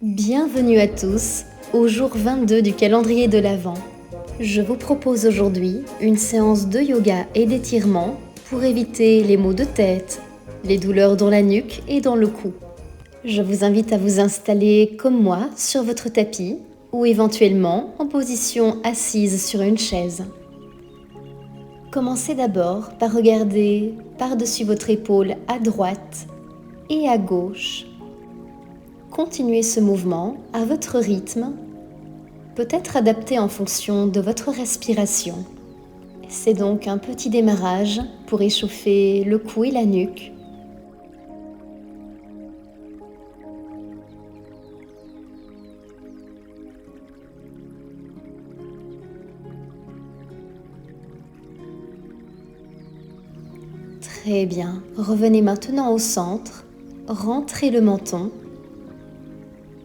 Bienvenue à tous au jour 22 du calendrier de l'Avent. Je vous propose aujourd'hui une séance de yoga et d'étirement pour éviter les maux de tête, les douleurs dans la nuque et dans le cou. Je vous invite à vous installer comme moi sur votre tapis ou éventuellement en position assise sur une chaise. Commencez d'abord par regarder par-dessus votre épaule à droite et à gauche. Continuez ce mouvement à votre rythme, peut-être adapté en fonction de votre respiration. C'est donc un petit démarrage pour échauffer le cou et la nuque. Très bien, revenez maintenant au centre, rentrez le menton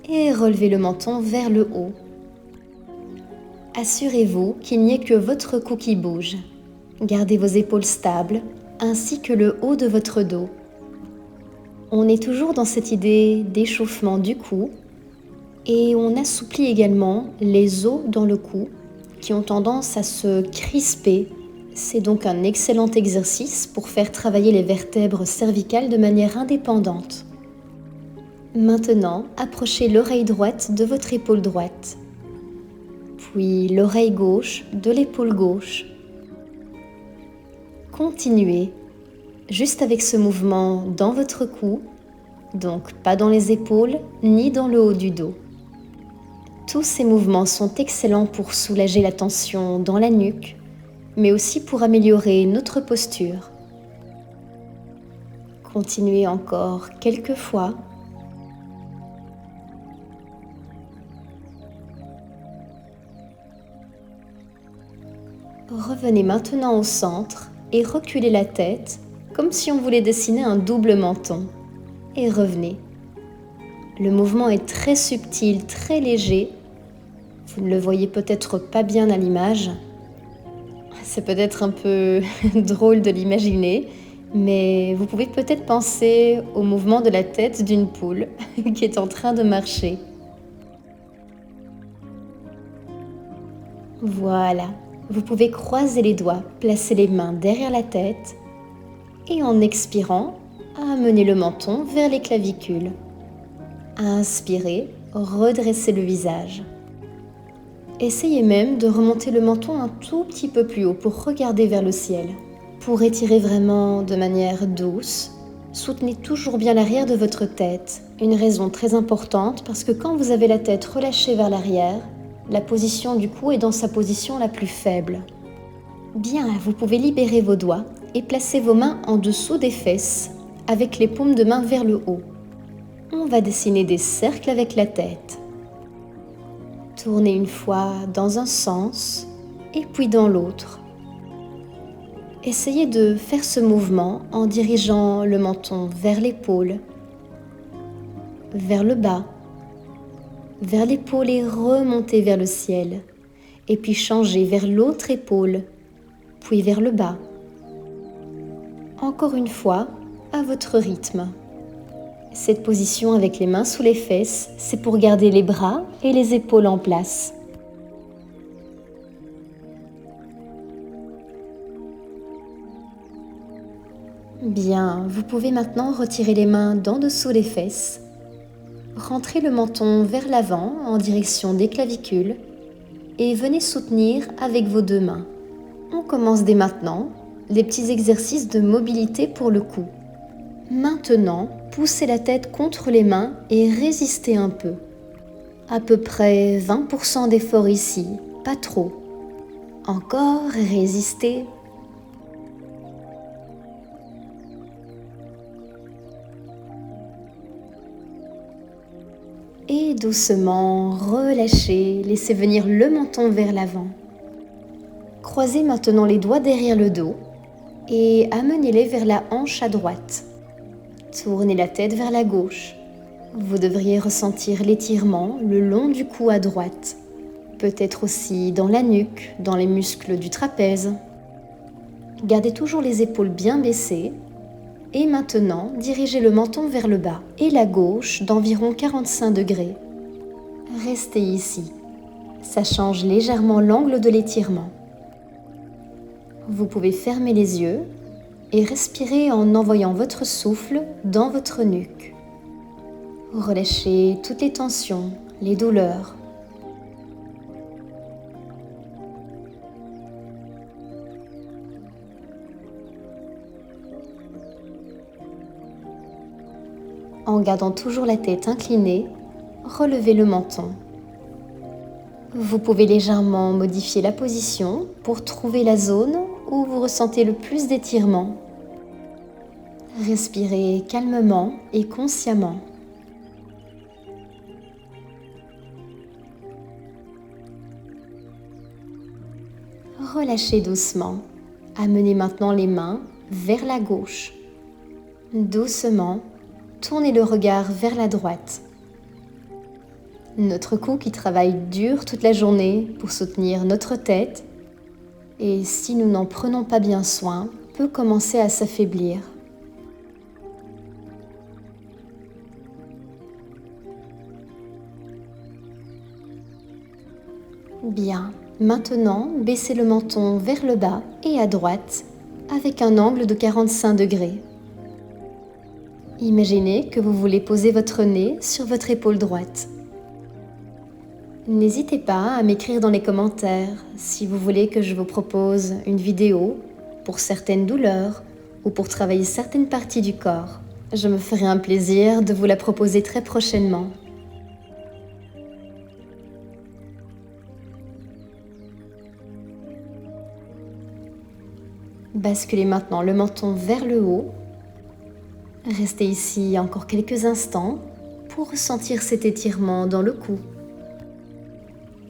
et relevez le menton vers le haut. Assurez-vous qu'il n'y ait que votre cou qui bouge. Gardez vos épaules stables ainsi que le haut de votre dos. On est toujours dans cette idée d'échauffement du cou et on assouplit également les os dans le cou qui ont tendance à se crisper. C'est donc un excellent exercice pour faire travailler les vertèbres cervicales de manière indépendante. Maintenant, approchez l'oreille droite de votre épaule droite, puis l'oreille gauche de l'épaule gauche. Continuez, juste avec ce mouvement dans votre cou, donc pas dans les épaules ni dans le haut du dos. Tous ces mouvements sont excellents pour soulager la tension dans la nuque, mais aussi pour améliorer notre posture. Continuez encore quelques fois. Revenez maintenant au centre et reculez la tête comme si on voulait dessiner un double menton. Et revenez. Le mouvement est très subtil, très léger. Vous ne le voyez peut-être pas bien à l'image. C'est peut-être un peu drôle de l'imaginer, mais vous pouvez peut-être penser au mouvement de la tête d'une poule qui est en train de marcher. Voilà. Vous pouvez croiser les doigts, placer les mains derrière la tête et en expirant, amener le menton vers les clavicules. Inspirez, redressez le visage. Essayez même de remonter le menton un tout petit peu plus haut pour regarder vers le ciel. Pour étirer vraiment de manière douce, soutenez toujours bien l'arrière de votre tête. Une raison très importante parce que quand vous avez la tête relâchée vers l'arrière, la position du cou est dans sa position la plus faible. Bien, vous pouvez libérer vos doigts et placer vos mains en dessous des fesses, avec les paumes de main vers le haut. On va dessiner des cercles avec la tête. Tournez une fois dans un sens et puis dans l'autre. Essayez de faire ce mouvement en dirigeant le menton vers l'épaule, vers le bas, vers l'épaule et remontez vers le ciel, et puis changez vers l'autre épaule, puis vers le bas. Encore une fois, à votre rythme. Cette position avec les mains sous les fesses, c'est pour garder les bras et les épaules en place. Bien, vous pouvez maintenant retirer les mains d'en dessous les fesses. Rentrez le menton vers l'avant en direction des clavicules et venez soutenir avec vos deux mains. On commence dès maintenant les petits exercices de mobilité pour le cou. Maintenant, poussez la tête contre les mains et résistez un peu. À peu près 20% d'effort ici, pas trop. Encore, résistez. Et doucement, relâchez, laissez venir le menton vers l'avant. Croisez maintenant les doigts derrière le dos et amenez-les vers la hanche à droite. Tournez la tête vers la gauche. Vous devriez ressentir l'étirement le long du cou à droite, peut-être aussi dans la nuque, dans les muscles du trapèze. Gardez toujours les épaules bien baissées. Et maintenant, dirigez le menton vers le bas et la gauche d'environ 45 degrés. Restez ici. Ça change légèrement l'angle de l'étirement. Vous pouvez fermer les yeux et respirer en envoyant votre souffle dans votre nuque. Relâchez toutes les tensions, les douleurs. En gardant toujours la tête inclinée, relevez le menton. Vous pouvez légèrement modifier la position pour trouver la zone où vous ressentez le plus d'étirement. Respirez calmement et consciemment. Relâchez doucement. Amenez maintenant les mains vers la gauche. Doucement, tournez le regard vers la droite. Notre cou qui travaille dur toute la journée pour soutenir notre tête, et si nous n'en prenons pas bien soin, peut commencer à s'affaiblir. Bien, maintenant baissez le menton vers le bas et à droite avec un angle de 45 degrés. Imaginez que vous voulez poser votre nez sur votre épaule droite. N'hésitez pas à m'écrire dans les commentaires si vous voulez que je vous propose une vidéo pour certaines douleurs ou pour travailler certaines parties du corps. Je me ferai un plaisir de vous la proposer très prochainement. Basculez maintenant le menton vers le haut. Restez ici encore quelques instants pour ressentir cet étirement dans le cou.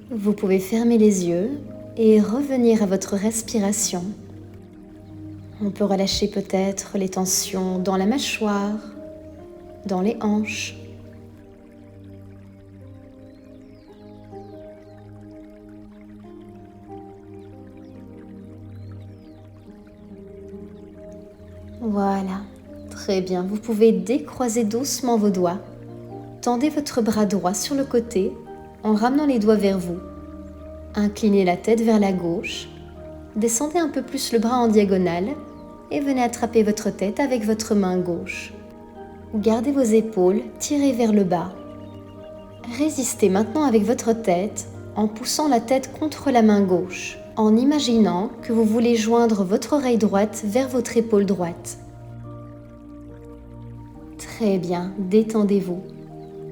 Vous pouvez fermer les yeux et revenir à votre respiration. On peut relâcher peut-être les tensions dans la mâchoire, dans les hanches. Voilà, très bien. Vous pouvez décroiser doucement vos doigts. Tendez votre bras droit sur le côté en ramenant les doigts vers vous. Inclinez la tête vers la gauche. Descendez un peu plus le bras en diagonale et venez attraper votre tête avec votre main gauche. Gardez vos épaules tirées vers le bas. Résistez maintenant avec votre tête en poussant la tête contre la main gauche, en imaginant que vous voulez joindre votre oreille droite vers votre épaule droite. Très bien, détendez-vous.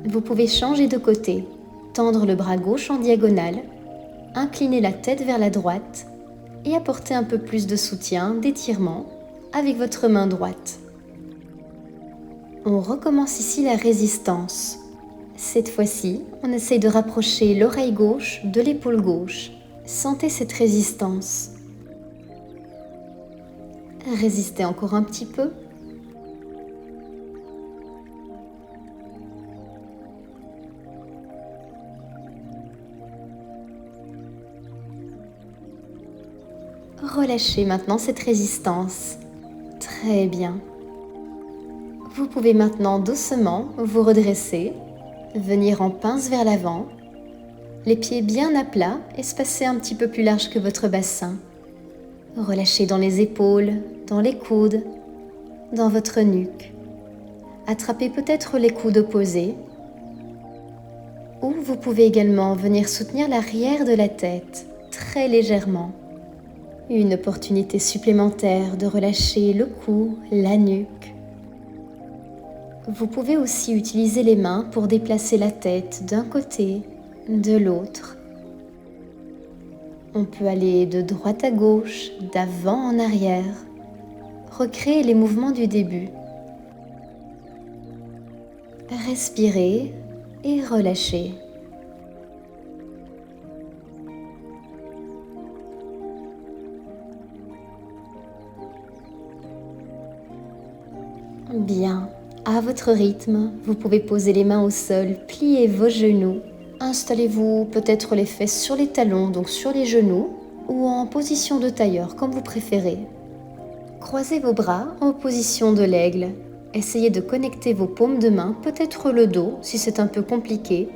Vous pouvez changer de côté, tendre le bras gauche en diagonale, incliner la tête vers la droite et apporter un peu plus de soutien, d'étirement avec votre main droite. On recommence ici la résistance. Cette fois-ci, on essaye de rapprocher l'oreille gauche de l'épaule gauche. Sentez cette résistance. Résistez encore un petit peu. Relâchez maintenant cette résistance. Très bien. Vous pouvez maintenant doucement vous redresser, venir en pince vers l'avant, les pieds bien à plat, espacés un petit peu plus large que votre bassin. Relâchez dans les épaules, dans les coudes, dans votre nuque. Attrapez peut-être les coudes opposés. Ou vous pouvez également venir soutenir l'arrière de la tête, très légèrement. Une opportunité supplémentaire de relâcher le cou, la nuque. Vous pouvez aussi utiliser les mains pour déplacer la tête d'un côté, de l'autre. On peut aller de droite à gauche, d'avant en arrière. Recréer les mouvements du début. Respirez et relâchez. Bien, à votre rythme, vous pouvez poser les mains au sol, plier vos genoux. Installez-vous peut-être les fesses sur les talons, donc sur les genoux, ou en position de tailleur, comme vous préférez. Croisez vos bras en position de l'aigle. Essayez de connecter vos paumes de main, peut-être le dos si c'est un peu compliqué,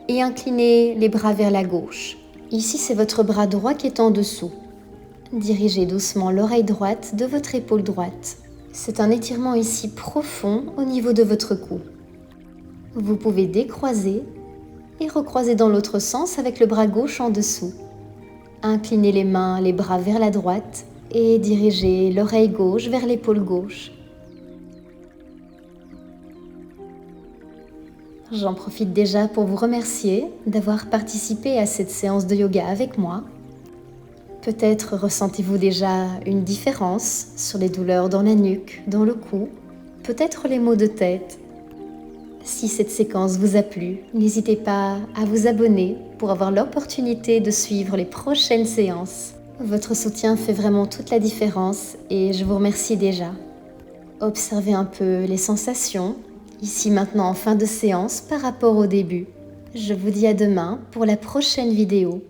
et inclinez les bras vers la gauche. Ici, c'est votre bras droit qui est en dessous. Dirigez doucement l'oreille droite de votre épaule droite. C'est un étirement ici profond au niveau de votre cou. Vous pouvez décroiser et recroiser dans l'autre sens avec le bras gauche en dessous. Inclinez les mains, les bras vers la droite et dirigez l'oreille gauche vers l'épaule gauche. J'en profite déjà pour vous remercier d'avoir participé à cette séance de yoga avec moi. Peut-être ressentez-vous déjà une différence sur les douleurs dans la nuque, dans le cou, peut-être les maux de tête. Si cette séquence vous a plu, n'hésitez pas à vous abonner pour avoir l'opportunité de suivre les prochaines séances. Votre soutien fait vraiment toute la différence et je vous remercie déjà. Observez un peu les sensations, ici maintenant en fin de séance par rapport au début. Je vous dis à demain pour la prochaine vidéo.